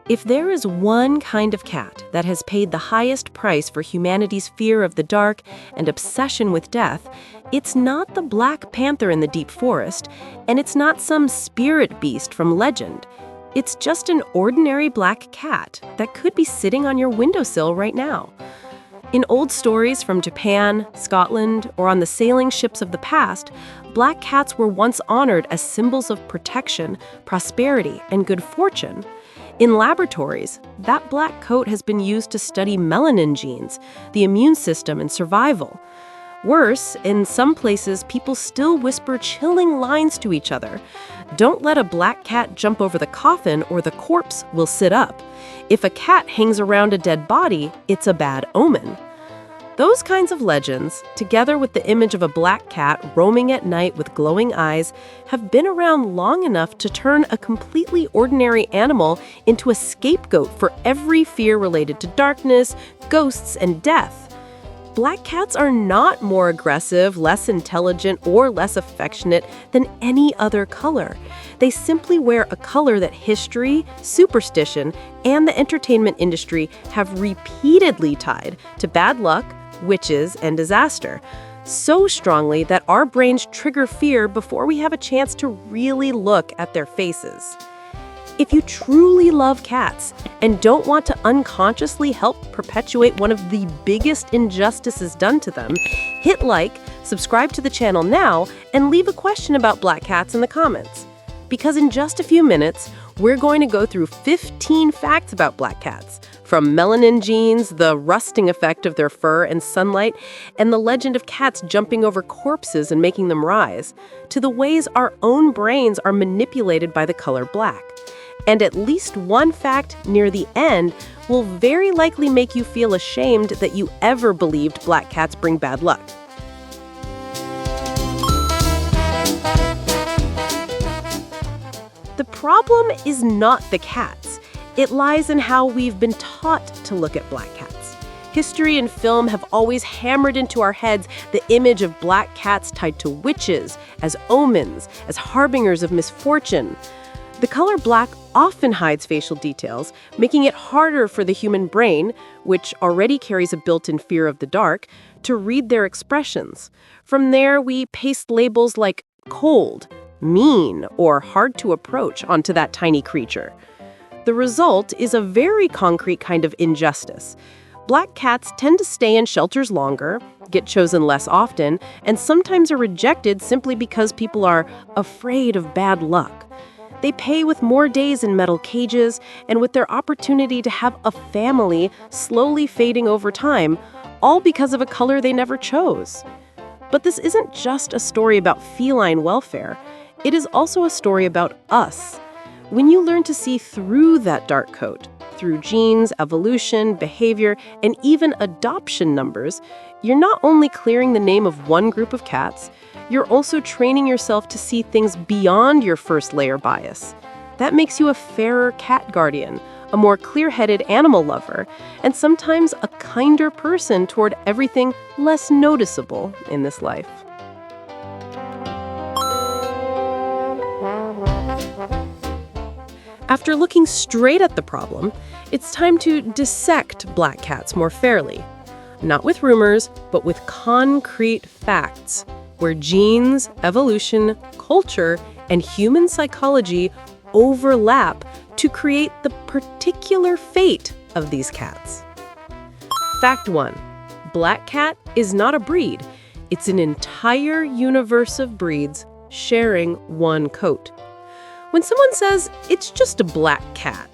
If there is one kind of cat that has paid the highest price for humanity's fear of the dark and obsession with death, it's not the black panther in the deep forest, and it's not some spirit beast from legend. It's just an ordinary black cat that could be sitting on your windowsill right now. In old stories from Japan, Scotland, or on the sailing ships of the past, black cats were once honored as symbols of protection, prosperity, and good fortune. In laboratories, that black coat has been used to study melanin genes, the immune system, and survival. Worse, in some places, people still whisper chilling lines to each other. Don't let a black cat jump over the coffin or the corpse will sit up. If a cat hangs around a dead body, it's a bad omen. Those kinds of legends, together with the image of a black cat roaming at night with glowing eyes, have been around long enough to turn a completely ordinary animal into a scapegoat for every fear related to darkness, ghosts, and death. Black cats are not more aggressive, less intelligent, or less affectionate than any other color. They simply wear a color that history, superstition, and the entertainment industry have repeatedly tied to bad luck, witches, and disaster, so strongly that our brains trigger fear before we have a chance to really look at their faces. If you truly love cats and don't want to unconsciously help perpetuate one of the biggest injustices done to them, hit like, subscribe to the channel now, and leave a question about black cats in the comments. Because in just a few minutes, we're going to go through 15 facts about black cats, from melanin genes, the rusting effect of their fur and sunlight, and the legend of cats jumping over corpses and making them rise, to the ways our own brains are manipulated by the color black. And at least one fact near the end will very likely make you feel ashamed that you ever believed black cats bring bad luck. The problem is not the cats. It lies in how we've been taught to look at black cats. History and film have always hammered into our heads the image of black cats tied to witches, as omens, as harbingers of misfortune. The color black often hides facial details, making it harder for the human brain, which already carries a built-in fear of the dark, to read their expressions. From there, we paste labels like cold, mean, or hard to approach onto that tiny creature. The result is a very concrete kind of injustice. Black cats tend to stay in shelters longer, get chosen less often, and sometimes are rejected simply because people are afraid of bad luck. They pay with more days in metal cages and with their opportunity to have a family slowly fading over time, all because of a color they never chose. But this isn't just a story about feline welfare. It is also a story about us. When you learn to see through that dark coat, through genes, evolution, behavior, and even adoption numbers, you're not only clearing the name of one group of cats, you're also training yourself to see things beyond your first layer bias. That makes you a fairer cat guardian, a more clear-headed animal lover, and sometimes a kinder person toward everything less noticeable in this life. After looking straight at the problem, it's time to dissect black cats more fairly. Not with rumors, but with concrete facts, where genes, evolution, culture, and human psychology overlap to create the particular fate of these cats. Fact 1. Black cat is not a breed. It's an entire universe of breeds sharing one coat. When someone says, it's just a black cat,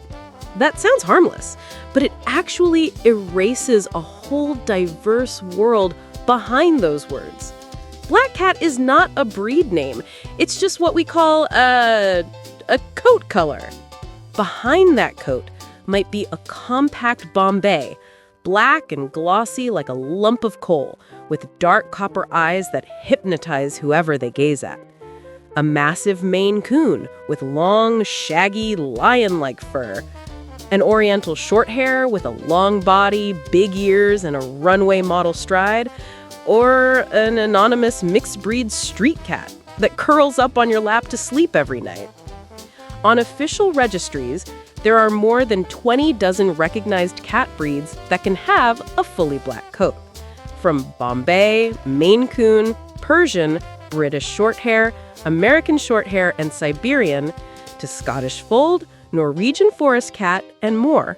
that sounds harmless, but it actually erases a whole diverse world behind those words. Black cat is not a breed name. It's just what we call a coat color. Behind that coat might be a compact Bombay, black and glossy like a lump of coal, with dark copper eyes that hypnotize whoever they gaze at. A massive Maine Coon with long, shaggy, lion-like fur. An Oriental Shorthair with a long body, big ears, and a runway model stride. Or an anonymous mixed-breed street cat that curls up on your lap to sleep every night. On official registries, There are more than 20 dozen recognized cat breeds that can have a fully black coat. From Bombay, Maine Coon, Persian, British Shorthair, American Shorthair, and Siberian, to Scottish Fold, Norwegian Forest Cat, and more.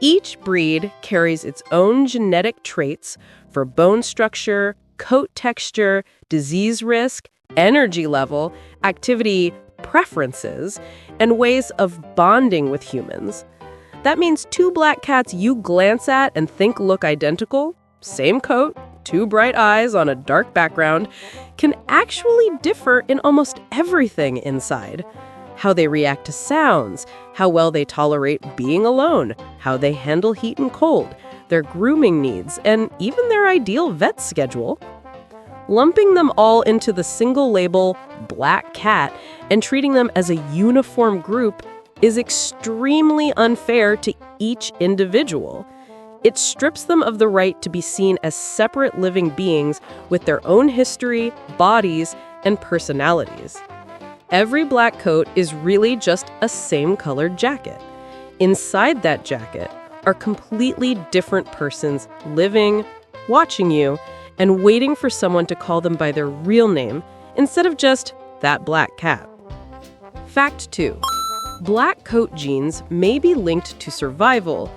Each breed carries its own genetic traits for bone structure, coat texture, disease risk, energy level, activity preferences, and ways of bonding with humans. That means two black cats you glance at and think look identical, same coat, two bright eyes on a dark background, can actually differ in almost everything inside. How they react to sounds, how well they tolerate being alone, how they handle heat and cold, their grooming needs, and even their ideal vet schedule. Lumping them all into the single label, black cat, and treating them as a uniform group is extremely unfair to each individual. It strips them of the right to be seen as separate living beings with their own history, bodies, and personalities. Every black coat is really just a same-colored jacket. Inside that jacket are completely different persons living, watching you, and waiting for someone to call them by their real name instead of just that black cat. Fact 2. Black coat genes may be linked to survival,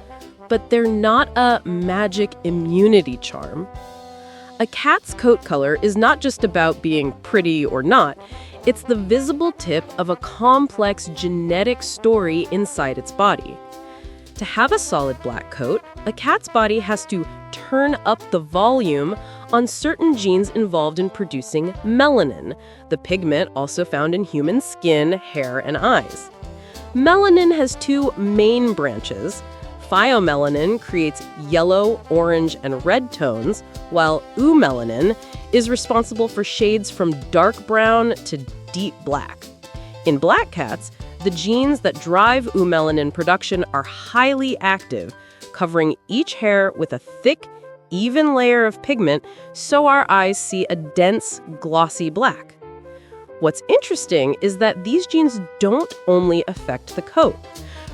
but they're not a magic immunity charm. A cat's coat color is not just about being pretty or not. It's the visible tip of a complex genetic story inside its body. To have a solid black coat, a cat's body has to turn up the volume on certain genes involved in producing melanin, the pigment also found in human skin, hair, and eyes. Melanin has two main branches. Pheomelanin creates yellow, orange, and red tones, while eumelanin is responsible for shades from dark brown to deep black. In black cats, the genes that drive eumelanin production are highly active, covering each hair with a thick, even layer of pigment so our eyes see a dense, glossy black. What's interesting is that these genes don't only affect the coat.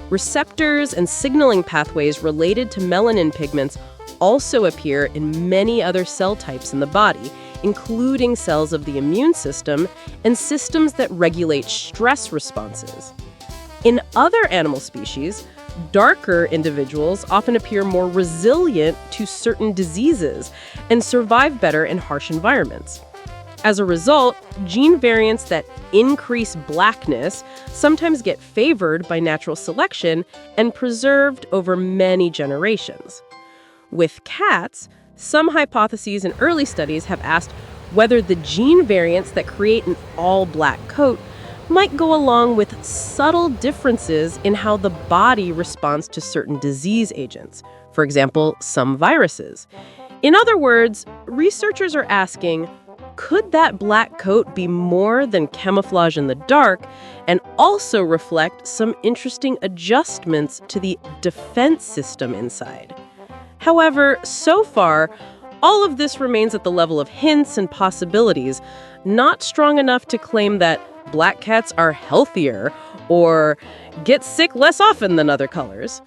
Receptors and signaling pathways related to melanin pigments also appear in many other cell types in the body, including cells of the immune system and systems that regulate stress responses. In other animal species, darker individuals often appear more resilient to certain diseases and survive better in harsh environments. As a result, gene variants that increase blackness sometimes get favored by natural selection and preserved over many generations. With cats, some hypotheses in early studies have asked whether the gene variants that create an all-black coat might go along with subtle differences in how the body responds to certain disease agents, for example, some viruses. In other words, researchers are asking, could that black coat be more than camouflage in the dark and also reflect some interesting adjustments to the defense system inside? However, so far, all of this remains at the level of hints and possibilities, not strong enough to claim that black cats are healthier or get sick less often than other colors.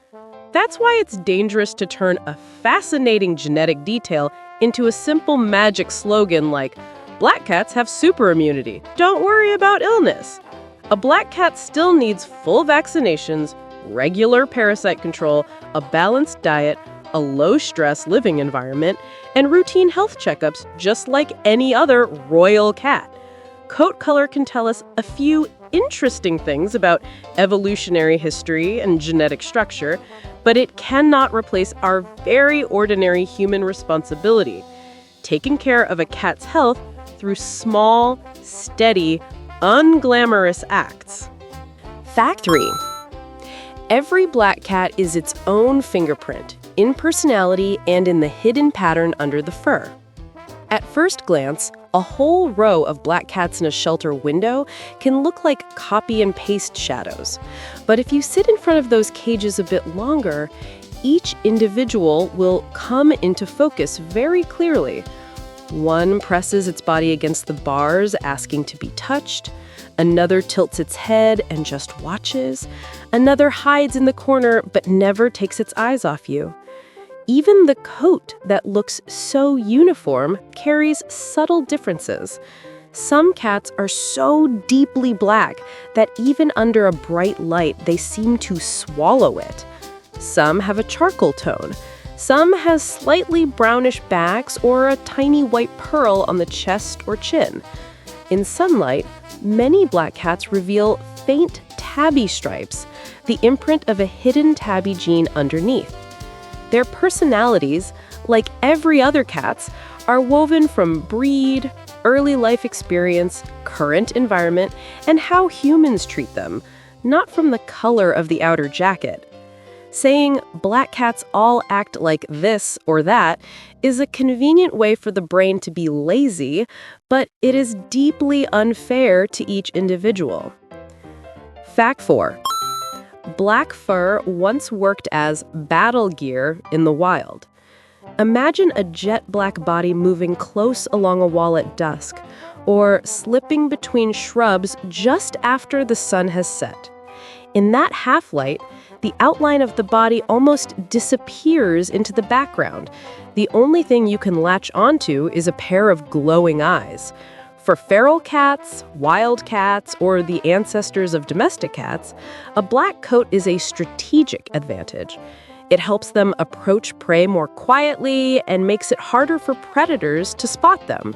That's why it's dangerous to turn a fascinating genetic detail into a simple magic slogan like, "Black cats have super immunity. Don't worry about illness." A black cat still needs full vaccinations, regular parasite control, a balanced diet, a low-stress living environment, and routine health checkups just like any other royal cat. Coat color can tell us a few interesting things about evolutionary history and genetic structure, but it cannot replace our very ordinary human responsibility, taking care of a cat's health through small, steady, unglamorous acts. Fact 3. Every black cat is its own fingerprint, in personality and in the hidden pattern under the fur. At first glance, a whole row of black cats in a shelter window can look like copy and paste shadows. But if you sit in front of those cages a bit longer, each individual will come into focus very clearly. One presses its body against the bars, asking to be touched. Another tilts its head and just watches. Another hides in the corner but never takes its eyes off you. Even the coat that looks so uniform carries subtle differences. Some cats are so deeply black that even under a bright light, they seem to swallow it. Some have a charcoal tone. Some has slightly brownish backs or a tiny white pearl on the chest or chin. In sunlight, many black cats reveal faint tabby stripes, the imprint of a hidden tabby gene underneath. Their personalities, like every other cat's, are woven from breed, early life experience, current environment, and how humans treat them, not from the color of the outer jacket. Saying black cats all act like this or that is a convenient way for the brain to be lazy, but it is deeply unfair to each individual. Fact 4. Black fur once worked as battle gear in the wild. Imagine a jet black body moving close along a wall at dusk, or slipping between shrubs just after the sun has set. In that half-light, the outline of the body almost disappears into the background. The only thing you can latch onto is a pair of glowing eyes. For feral cats, wild cats, or the ancestors of domestic cats, a black coat is a strategic advantage. It helps them approach prey more quietly and makes it harder for predators to spot them.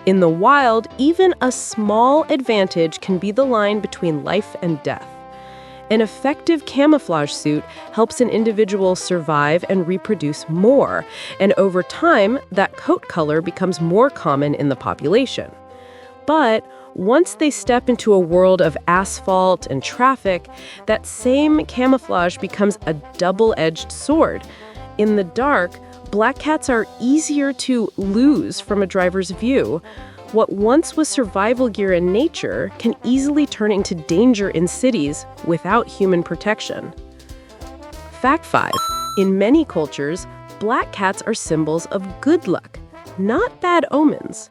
In the wild, even a small advantage can be the line between life and death. An effective camouflage suit helps an individual survive and reproduce more, and over time, that coat color becomes more common in the population. But once they step into a world of asphalt and traffic, that same camouflage becomes a double-edged sword. In the dark, black cats are easier to lose from a driver's view. What once was survival gear in nature can easily turn into danger in cities without human protection. Fact 5. In many cultures, black cats are symbols of good luck, not bad omens.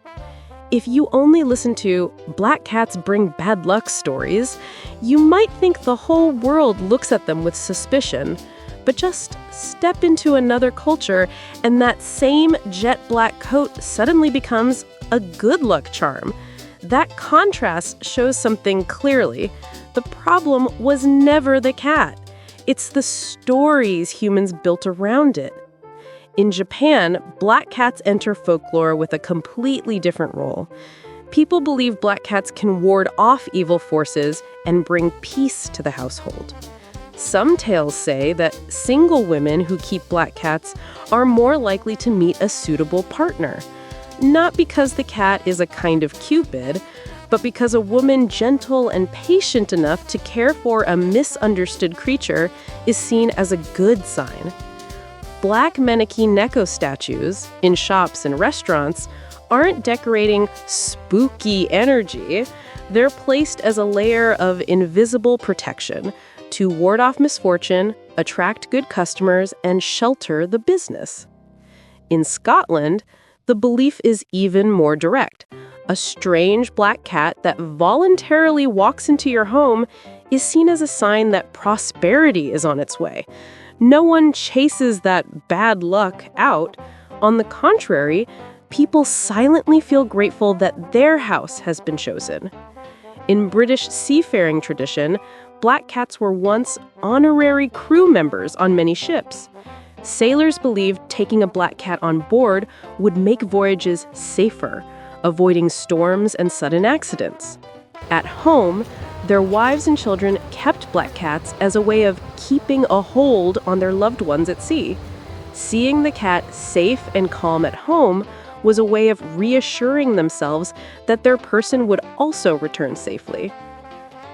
If you only listen to "black cats bring bad luck" stories, you might think the whole world looks at them with suspicion. But just step into another culture and that same jet black coat suddenly becomes a good luck charm. That contrast shows something clearly. The problem was never the cat. It's the stories humans built around it. In Japan, black cats enter folklore with a completely different role. People believe black cats can ward off evil forces and bring peace to the household. Some tales say that single women who keep black cats are more likely to meet a suitable partner. Not because the cat is a kind of Cupid, but because a woman gentle and patient enough to care for a misunderstood creature is seen as a good sign. Black Menaki Neko statues in shops and restaurants aren't decorating spooky energy. They're placed as a layer of invisible protection to ward off misfortune, attract good customers, and shelter the business. In Scotland, the belief is even more direct. A strange black cat that voluntarily walks into your home is seen as a sign that prosperity is on its way. No one chases that bad luck out. On the contrary, people silently feel grateful that their house has been chosen. In British seafaring tradition, black cats were once honorary crew members on many ships. Sailors believed taking a black cat on board would make voyages safer, avoiding storms and sudden accidents. At home, their wives and children kept black cats as a way of keeping a hold on their loved ones at sea. Seeing the cat safe and calm at home was a way of reassuring themselves that their person would also return safely.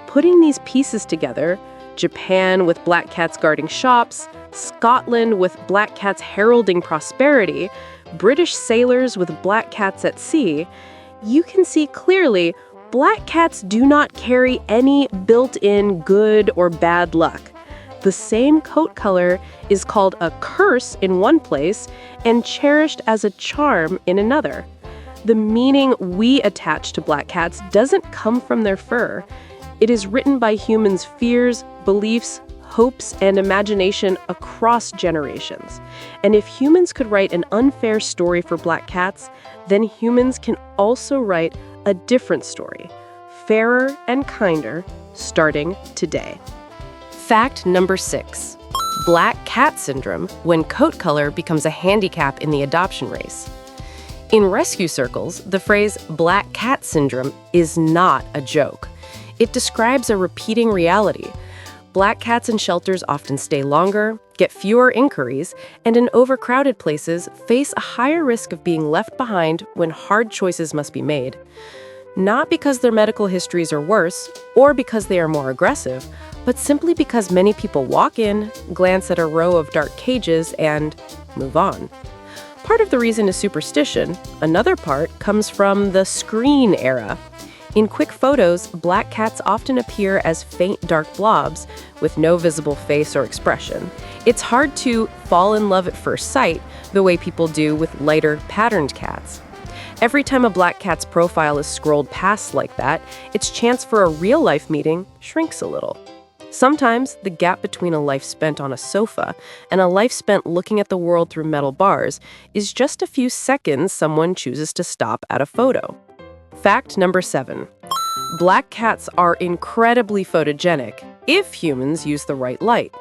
Putting these pieces together, Japan with black cats guarding shops, Scotland with black cats heralding prosperity, British sailors with black cats at sea, you can see clearly black cats do not carry any built-in good or bad luck. The same coat color is called a curse in one place and cherished as a charm in another. The meaning we attach to black cats doesn't come from their fur. It is written by humans' fears, beliefs, hopes, and imagination across generations. And if humans could write an unfair story for black cats, then humans can also write a different story, fairer and kinder, starting today. Fact number 6. Black cat syndrome, when coat color becomes a handicap in the adoption race. In rescue circles, the phrase black cat syndrome is not a joke. It describes a repeating reality. Black cats in shelters often stay longer, get fewer inquiries, and in overcrowded places face a higher risk of being left behind when hard choices must be made. Not because their medical histories are worse, or because they are more aggressive, but simply because many people walk in, glance at a row of dark cages, and move on. Part of the reason is superstition. Another part comes from the screen era. In quick photos, black cats often appear as faint dark blobs with no visible face or expression. It's hard to fall in love at first sight the way people do with lighter, patterned cats. Every time a black cat's profile is scrolled past like that, its chance for a real-life meeting shrinks a little. Sometimes, the gap between a life spent on a sofa and a life spent looking at the world through metal bars is just a few seconds someone chooses to stop at a photo. Fact number 7. Black cats are incredibly photogenic if humans use the right light.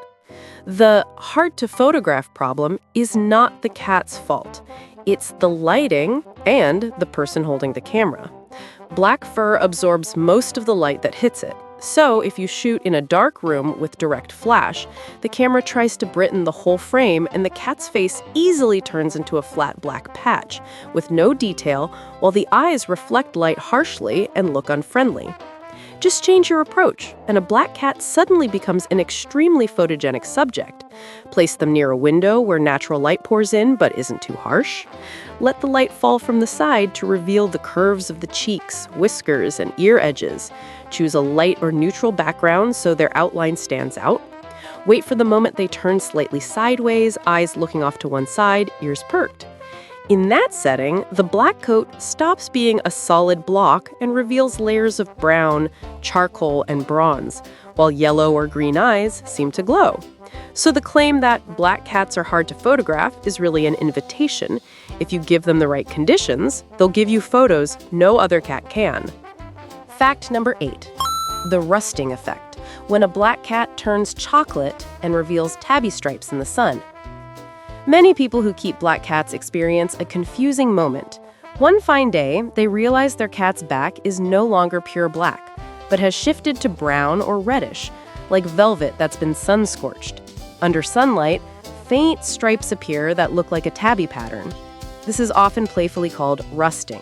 The hard-to-photograph problem is not the cat's fault. It's the lighting and the person holding the camera. Black fur absorbs most of the light that hits it. So, if you shoot in a dark room with direct flash, the camera tries to brighten the whole frame and the cat's face easily turns into a flat black patch with no detail, while the eyes reflect light harshly and look unfriendly. Just change your approach, and a black cat suddenly becomes an extremely photogenic subject. Place them near a window where natural light pours in but isn't too harsh. Let the light fall from the side to reveal the curves of the cheeks, whiskers, and ear edges. Choose a light or neutral background so their outline stands out. Wait for the moment they turn slightly sideways, eyes looking off to one side, ears perked. In that setting, the black coat stops being a solid block and reveals layers of brown, charcoal, and bronze, while yellow or green eyes seem to glow. So the claim that black cats are hard to photograph is really an invitation. If you give them the right conditions, they'll give you photos no other cat can. Fact number 8. The rusting effect, when a black cat turns chocolate and reveals tabby stripes in the sun. Many people who keep black cats experience a confusing moment. One fine day, they realize their cat's back is no longer pure black, but has shifted to brown or reddish, like velvet that's been sun-scorched. Under sunlight, faint stripes appear that look like a tabby pattern. This is often playfully called rusting.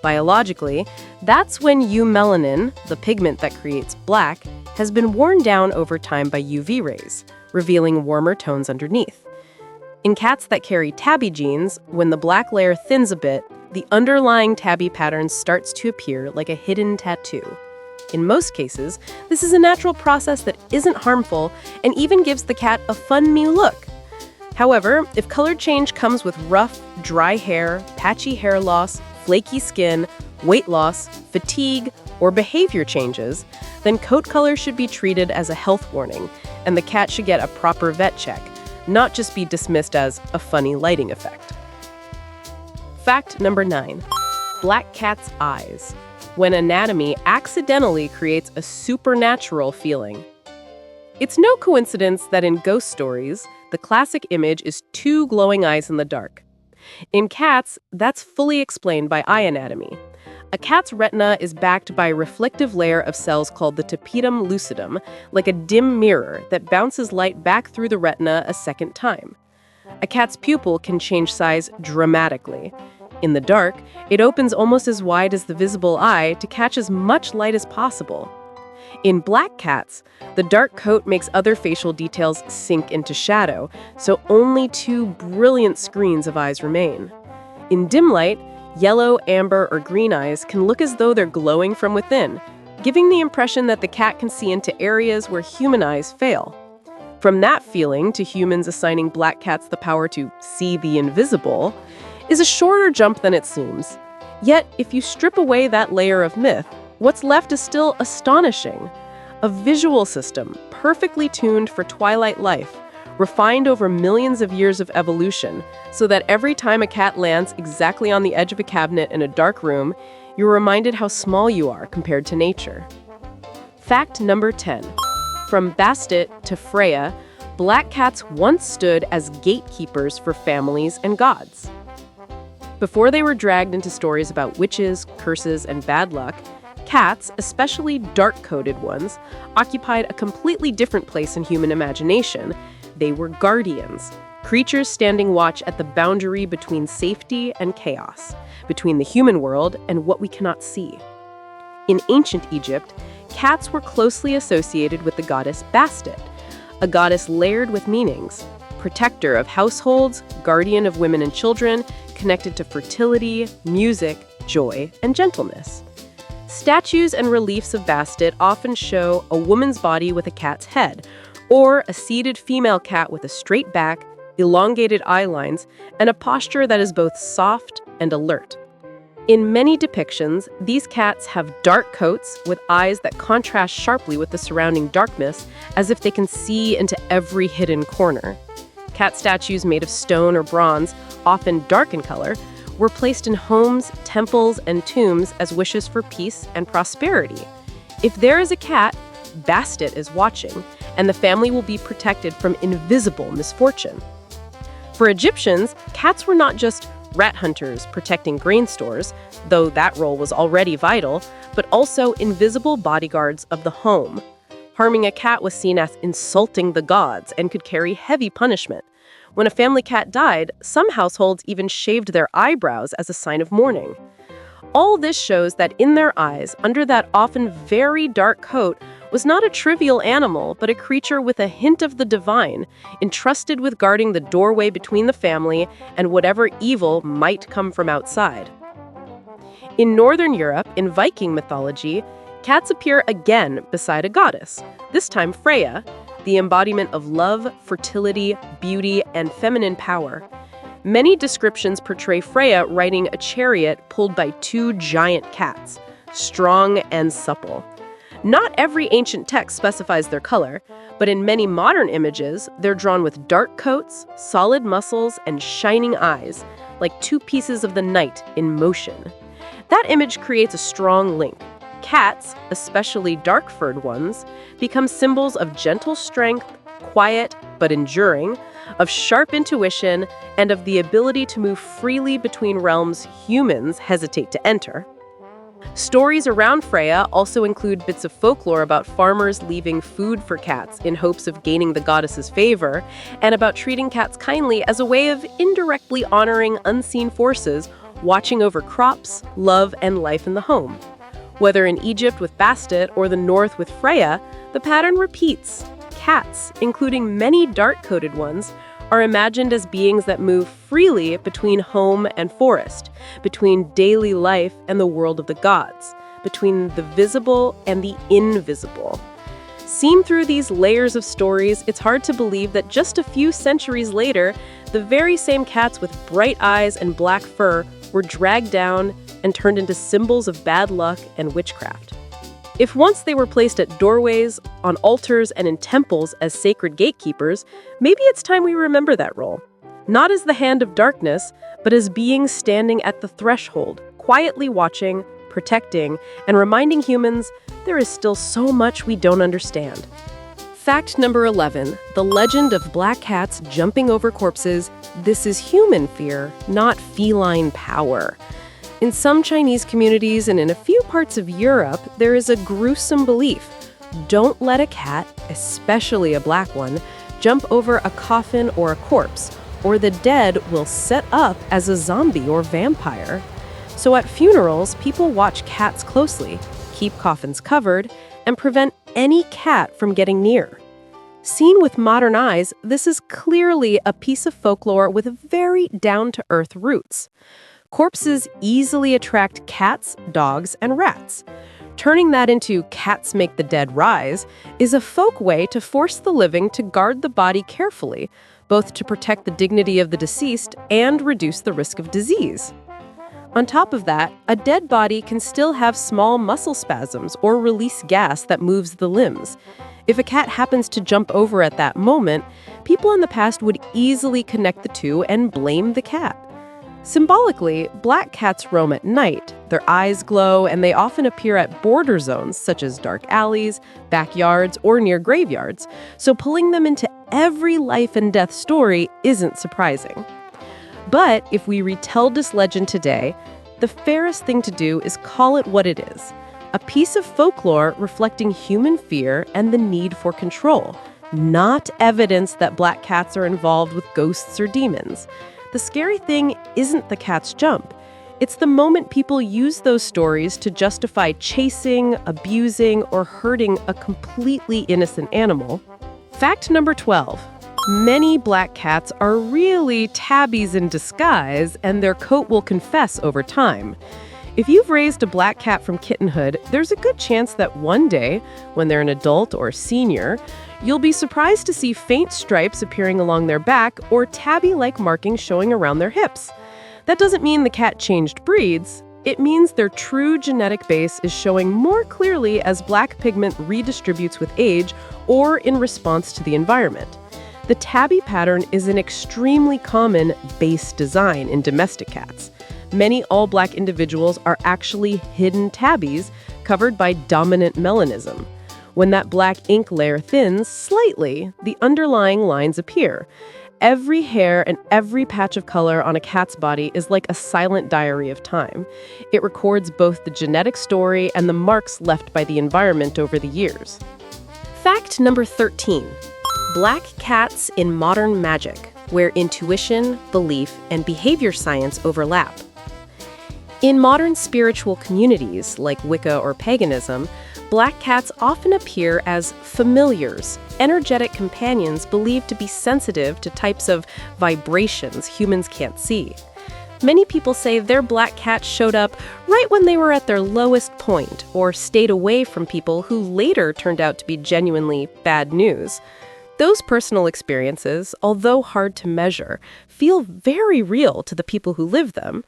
Biologically, that's when melanin, the pigment that creates black, has been worn down over time by UV rays, revealing warmer tones underneath. In cats that carry tabby genes, when the black layer thins a bit, the underlying tabby pattern starts to appear like a hidden tattoo. In most cases, this is a natural process that isn't harmful and even gives the cat a fun new look. However, if color change comes with rough, dry hair, patchy hair loss, flaky skin, weight loss, fatigue, or behavior changes, then coat color should be treated as a health warning, and the cat should get a proper vet check, not just be dismissed as a funny lighting effect. Fact number 9. Black cat's eyes, when anatomy accidentally creates a supernatural feeling. It's no coincidence that in ghost stories, the classic image is two glowing eyes in the dark. In cats, that's fully explained by eye anatomy. A cat's retina is backed by a reflective layer of cells called the tapetum lucidum, like a dim mirror that bounces light back through the retina a second time. A cat's pupil can change size dramatically. In the dark, it opens almost as wide as the visible eye to catch as much light as possible. In black cats, the dark coat makes other facial details sink into shadow, so only two brilliant screens of eyes remain. In dim light, yellow, amber, or green eyes can look as though they're glowing from within, giving the impression that the cat can see into areas where human eyes fail. From that feeling to humans assigning black cats the power to see the invisible is a shorter jump than it seems. Yet, if you strip away that layer of myth, what's left is still astonishing. A visual system perfectly tuned for twilight life, refined over millions of years of evolution, so that every time a cat lands exactly on the edge of a cabinet in a dark room, you're reminded how small you are compared to nature. Fact number 10. From Bastet to Freya, black cats once stood as gatekeepers for families and gods. Before they were dragged into stories about witches, curses, and bad luck, cats, especially dark-coated ones, occupied a completely different place in human imagination. They were guardians, creatures standing watch at the boundary between safety and chaos, between the human world and what we cannot see. In ancient Egypt, cats were closely associated with the goddess Bastet, a goddess layered with meanings: protector of households, guardian of women and children, connected to fertility, music, joy, and gentleness. Statues and reliefs of Bastet often show a woman's body with a cat's head, or a seated female cat with a straight back, elongated eye lines, and a posture that is both soft and alert. In many depictions, these cats have dark coats with eyes that contrast sharply with the surrounding darkness, as if they can see into every hidden corner. Cat statues made of stone or bronze, often dark in color, were placed in homes, temples, and tombs as wishes for peace and prosperity. If there is a cat, Bastet is watching, and the family will be protected from invisible misfortune. For Egyptians, cats were not just rat hunters protecting grain stores, though that role was already vital, but also invisible bodyguards of the home. Harming a cat was seen as insulting the gods and could carry heavy punishment. When a family cat died, some households even shaved their eyebrows as a sign of mourning. All this shows that in their eyes, under that often very dark coat, was not a trivial animal, but a creature with a hint of the divine, entrusted with guarding the doorway between the family and whatever evil might come from outside. In Northern Europe, in Viking mythology, cats appear again beside a goddess, this time Freya, the embodiment of love, fertility, beauty, and feminine power. Many descriptions portray Freya riding a chariot pulled by two giant cats, strong and supple. Not every ancient text specifies their color, but in many modern images, they're drawn with dark coats, solid muscles, and shining eyes, like two pieces of the night in motion. That image creates a strong link. Cats, especially dark-furred ones, become symbols of gentle strength, quiet but enduring, of sharp intuition, and of the ability to move freely between realms humans hesitate to enter. Stories around Freya also include bits of folklore about farmers leaving food for cats in hopes of gaining the goddess's favor, and about treating cats kindly as a way of indirectly honoring unseen forces watching over crops, love, and life in the home. Whether in Egypt with Bastet or the north with Freya, the pattern repeats. Cats, including many dark-coated ones, are imagined as beings that move freely between home and forest, between daily life and the world of the gods, between the visible and the invisible. Seen through these layers of stories, it's hard to believe that just a few centuries later, the very same cats with bright eyes and black fur were dragged down and turned into symbols of bad luck and witchcraft. If once they were placed at doorways, on altars, and in temples as sacred gatekeepers, maybe it's time we remember that role. Not as the hand of darkness, but as beings standing at the threshold, quietly watching, protecting, and reminding humans there is still so much we don't understand. Fact number 11, the legend of black cats jumping over corpses. This is human fear, not feline power. In some Chinese communities and in a few parts of Europe, there is a gruesome belief. Don't let a cat, especially a black one, jump over a coffin or a corpse, or the dead will set up as a zombie or vampire. So at funerals, people watch cats closely, keep coffins covered, and prevent any cat from getting near. Seen with modern eyes, this is clearly a piece of folklore with very down-to-earth roots. Corpses easily attract cats, dogs, and rats. Turning that into "cats make the dead rise" is a folk way to force the living to guard the body carefully, both to protect the dignity of the deceased and reduce the risk of disease. On top of that, a dead body can still have small muscle spasms or release gas that moves the limbs. If a cat happens to jump over at that moment, people in the past would easily connect the two and blame the cat. Symbolically, black cats roam at night. Their eyes glow, and they often appear at border zones such as dark alleys, backyards, or near graveyards, so pulling them into every life and death story isn't surprising. But if we retell this legend today, the fairest thing to do is call it what it is: a piece of folklore reflecting human fear and the need for control, not evidence that black cats are involved with ghosts or demons. The scary thing isn't the cat's jump. It's the moment people use those stories to justify chasing, abusing, or hurting a completely innocent animal. Fact number 12. Many black cats are really tabbies in disguise, and their coat will confess over time. If you've raised a black cat from kittenhood, there's a good chance that one day, when they're an adult or senior, you'll be surprised to see faint stripes appearing along their back or tabby-like markings showing around their hips. That doesn't mean the cat changed breeds. It means their true genetic base is showing more clearly as black pigment redistributes with age or in response to the environment. The tabby pattern is an extremely common base design in domestic cats. Many all-black individuals are actually hidden tabbies covered by dominant melanism. When that black ink layer thins slightly, the underlying lines appear. Every hair and every patch of color on a cat's body is like a silent diary of time. It records both the genetic story and the marks left by the environment over the years. Fact number 13. Black cats in modern magic, where intuition, belief, and behavior science overlap. In modern spiritual communities, like Wicca or paganism, black cats often appear as familiars, energetic companions believed to be sensitive to types of vibrations humans can't see. Many people say their black cat showed up right when they were at their lowest point or stayed away from people who later turned out to be genuinely bad news. Those personal experiences, although hard to measure, feel very real to the people who live them.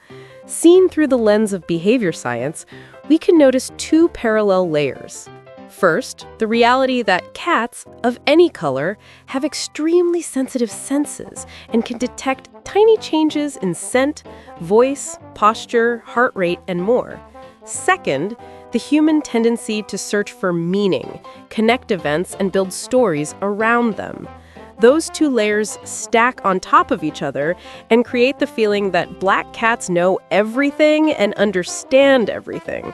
Seen through the lens of behavior science, we can notice two parallel layers. First, the reality that cats, of any color, have extremely sensitive senses and can detect tiny changes in scent, voice, posture, heart rate, and more. Second, the human tendency to search for meaning, connect events, and build stories around them. Those two layers stack on top of each other and create the feeling that black cats know everything and understand everything.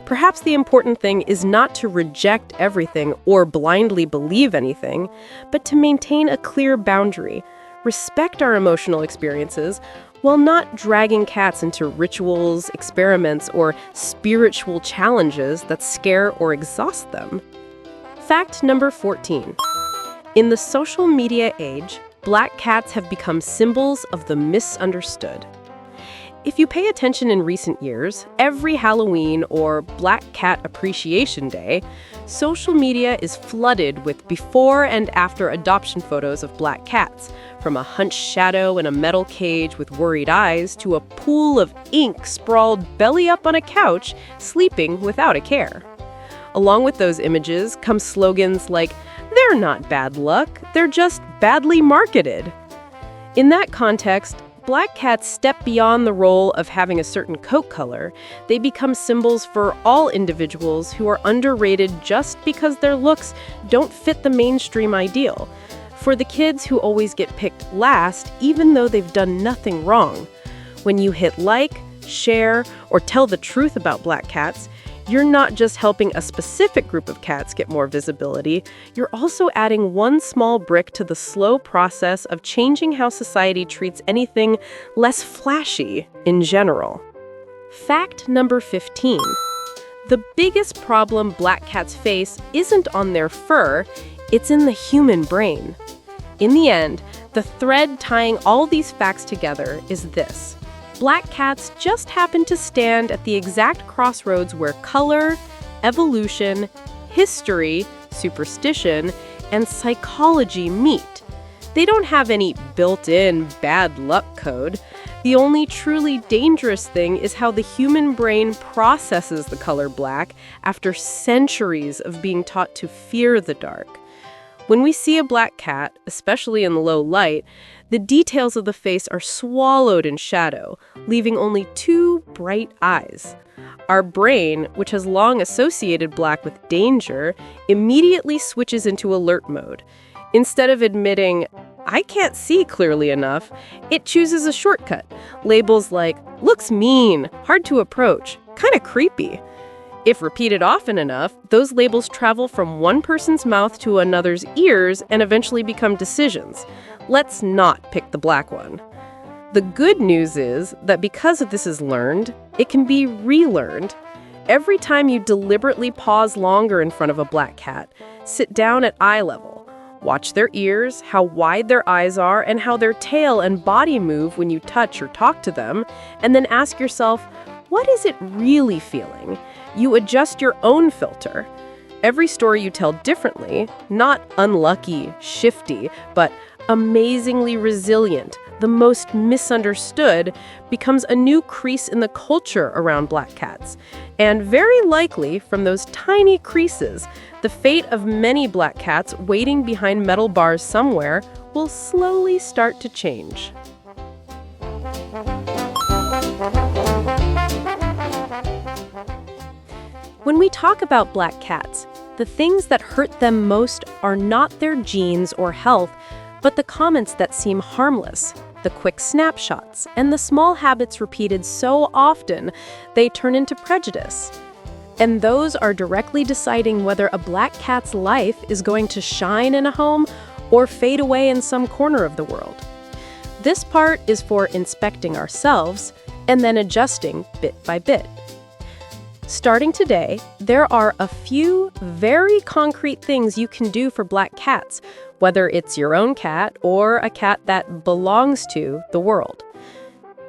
Perhaps the important thing is not to reject everything or blindly believe anything, but to maintain a clear boundary, respect our emotional experiences, while not dragging cats into rituals, experiments, or spiritual challenges that scare or exhaust them. Fact number 14. In the social media age, black cats have become symbols of the misunderstood. If you pay attention in recent years, every Halloween or Black Cat Appreciation Day, social media is flooded with before and after adoption photos of black cats, from a hunched shadow in a metal cage with worried eyes to a pool of ink sprawled belly up on a couch, sleeping without a care. Along with those images come slogans like, "They're not bad luck, they're just badly marketed." In that context, black cats step beyond the role of having a certain coat color. They become symbols for all individuals who are underrated just because their looks don't fit the mainstream ideal. For the kids who always get picked last, even though they've done nothing wrong. When you hit like, share, or tell the truth about black cats, you're not just helping a specific group of cats get more visibility, you're also adding one small brick to the slow process of changing how society treats anything less flashy in general. Fact number 15. The biggest problem black cats face isn't on their fur, it's in the human brain. In the end, the thread tying all these facts together is this. Black cats just happen to stand at the exact crossroads where color, evolution, history, superstition, and psychology meet. They don't have any built-in bad luck code. The only truly dangerous thing is how the human brain processes the color black after centuries of being taught to fear the dark. When we see a black cat, especially in low light, the details of the face are swallowed in shadow, leaving only two bright eyes. Our brain, which has long associated black with danger, immediately switches into alert mode. Instead of admitting, "I can't see clearly enough," it chooses a shortcut. Labels like, "looks mean, hard to approach, kind of creepy." If repeated often enough, those labels travel from one person's mouth to another's ears and eventually become decisions. Let's not pick the black one. The good news is that because this is learned, it can be relearned. Every time you deliberately pause longer in front of a black cat, sit down at eye level. Watch their ears, how wide their eyes are, and how their tail and body move when you touch or talk to them, and then ask yourself, what is it really feeling? You adjust your own filter. Every story you tell differently, not unlucky, shifty, but amazingly resilient, the most misunderstood, becomes a new crease in the culture around black cats. And very likely, from those tiny creases, the fate of many black cats waiting behind metal bars somewhere will slowly start to change. When we talk about black cats, the things that hurt them most are not their genes or health, but the comments that seem harmless, the quick snapshots, and the small habits repeated so often they turn into prejudice. And those are directly deciding whether a black cat's life is going to shine in a home or fade away in some corner of the world. This part is for inspecting ourselves and then adjusting bit by bit. Starting today, there are a few very concrete things you can do for black cats, whether it's your own cat or a cat that belongs to the world.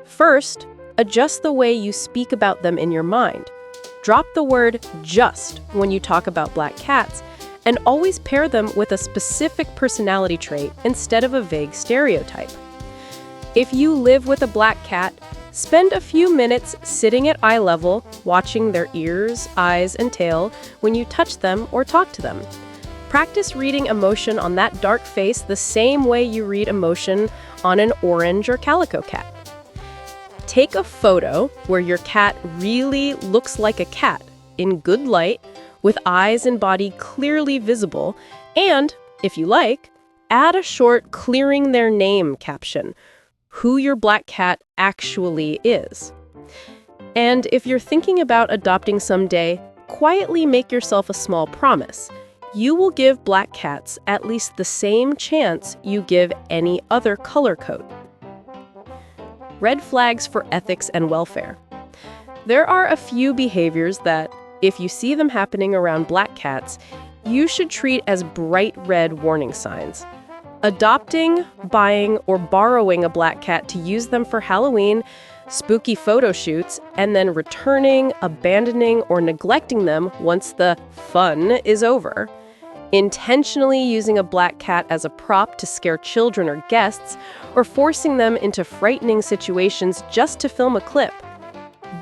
First, adjust the way you speak about them in your mind. Drop the word "just" when you talk about black cats, and always pair them with a specific personality trait instead of a vague stereotype. If you live with a black cat, spend a few minutes sitting at eye level, watching their ears, eyes, and tail when you touch them or talk to them. Practice reading emotion on that dark face the same way you read emotion on an orange or calico cat. Take a photo where your cat really looks like a cat, in good light, with eyes and body clearly visible, and, if you like, add a short "clearing their name" caption, who your black cat actually is. And if you're thinking about adopting someday, quietly make yourself a small promise. You will give black cats at least the same chance you give any other color code. Red flags for ethics and welfare. There are a few behaviors that, if you see them happening around black cats, you should treat as bright red warning signs. Adopting, buying, or borrowing a black cat to use them for Halloween, spooky photo shoots, and then returning, abandoning, or neglecting them once the fun is over. Intentionally using a black cat as a prop to scare children or guests, or forcing them into frightening situations just to film a clip.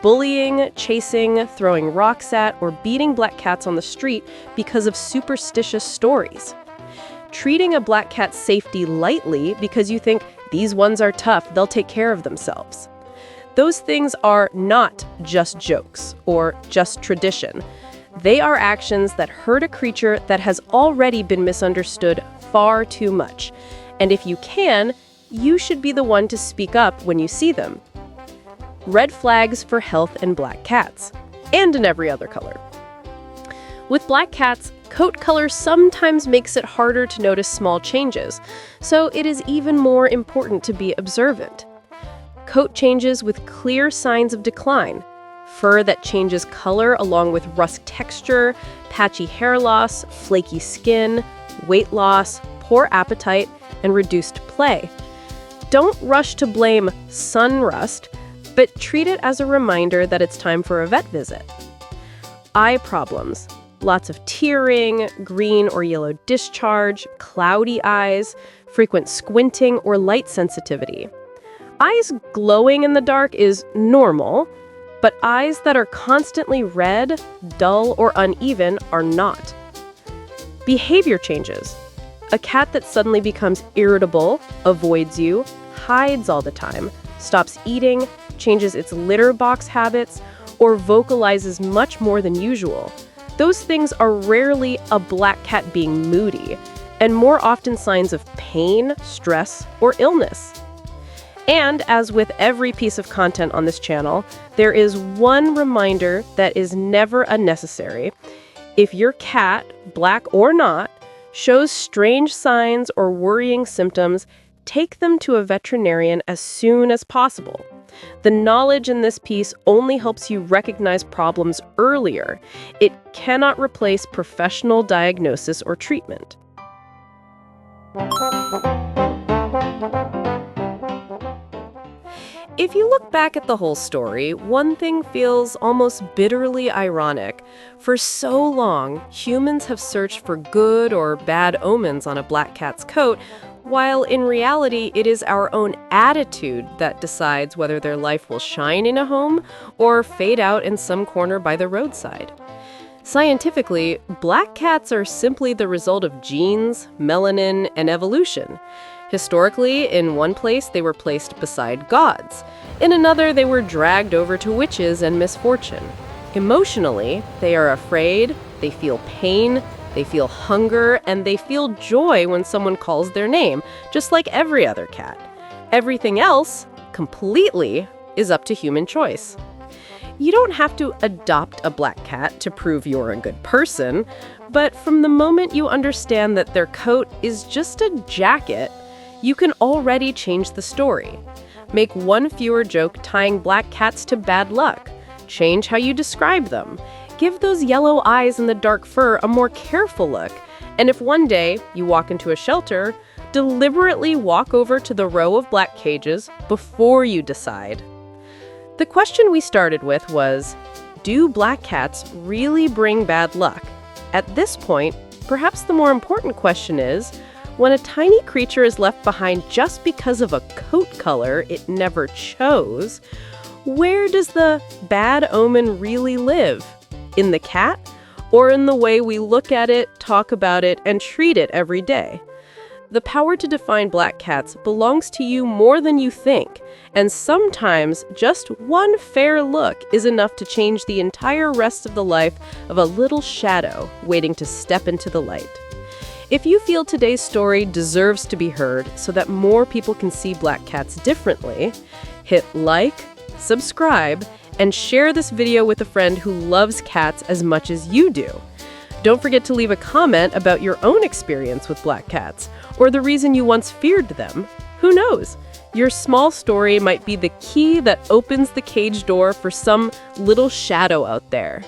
Bullying, chasing, throwing rocks at, or beating black cats on the street because of superstitious stories. Treating a black cat's safety lightly because you think, these ones are tough, they'll take care of themselves. Those things are not just jokes or just tradition. They are actions that hurt a creature that has already been misunderstood far too much. And if you can, you should be the one to speak up when you see them. Red flags for health in black cats, and in every other color. With black cats, coat color sometimes makes it harder to notice small changes, so it is even more important to be observant. Coat changes with clear signs of decline, fur that changes color along with rust texture, patchy hair loss, flaky skin, weight loss, poor appetite, and reduced play. Don't rush to blame sun rust, but treat it as a reminder that it's time for a vet visit. Eye problems. Lots of tearing, green or yellow discharge, cloudy eyes, frequent squinting, or light sensitivity. Eyes glowing in the dark is normal, but eyes that are constantly red, dull, or uneven are not. Behavior changes. A cat that suddenly becomes irritable, avoids you, hides all the time, stops eating, changes its litter box habits, or vocalizes much more than usual. Those things are rarely a black cat being moody, and more often signs of pain, stress, or illness. And as with every piece of content on this channel, there is one reminder that is never unnecessary. If your cat, black or not, shows strange signs or worrying symptoms, take them to a veterinarian as soon as possible. The knowledge in this piece only helps you recognize problems earlier. It cannot replace professional diagnosis or treatment. If you look back at the whole story, one thing feels almost bitterly ironic. For so long, humans have searched for good or bad omens on a black cat's coat, while in reality, it is our own attitude that decides whether their life will shine in a home or fade out in some corner by the roadside. Scientifically, black cats are simply the result of genes, melanin, and evolution. Historically, in one place, they were placed beside gods. In another, they were dragged over to witches and misfortune. Emotionally, they are afraid, they feel pain, they feel hunger, and they feel joy when someone calls their name, just like every other cat. Everything else, completely, is up to human choice. You don't have to adopt a black cat to prove you're a good person, but from the moment you understand that their coat is just a jacket, you can already change the story. Make one fewer joke tying black cats to bad luck. Change how you describe them. Give those yellow eyes and the dark fur a more careful look. And if one day you walk into a shelter, deliberately walk over to the row of black cages before you decide. The question we started with was, do black cats really bring bad luck? At this point, perhaps the more important question is, when a tiny creature is left behind just because of a coat color it never chose, where does the bad omen really live? In the cat? Or in the way we look at it, talk about it, and treat it every day? The power to define black cats belongs to you more than you think, and sometimes just one fair look is enough to change the entire rest of the life of a little shadow waiting to step into the light. If you feel today's story deserves to be heard so that more people can see black cats differently, hit like, subscribe, and share this video with a friend who loves cats as much as you do. Don't forget to leave a comment about your own experience with black cats, or the reason you once feared them. Who knows? Your small story might be the key that opens the cage door for some little shadow out there.